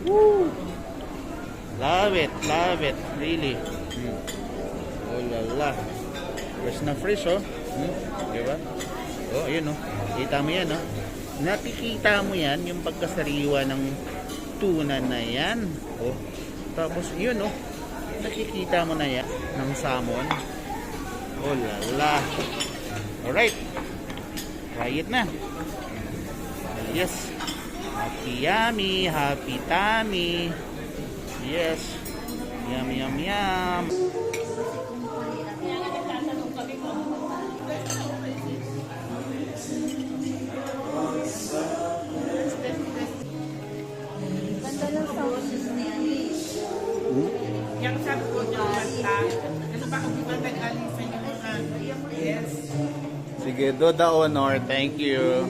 Woo! Love it, really. Oh la la. Fresh na fresh, oh. Diba? Oh, ayun, oh. Kita mo yan, oh. Nakikita mo yan, yung pagkasariwa ng tuna na yan. Oh. Tapos, yun, oh. Nakikita mo na yan, ng salmon. Oh la la. Alright. Try it na. Yes. Happy yummy, happy tummy. Yes. Yum, yum, yum. Yang sabi ko niyo, ano ba kung di ba nag-alisan yung mga? Yes. Sige, do the honor. Thank you.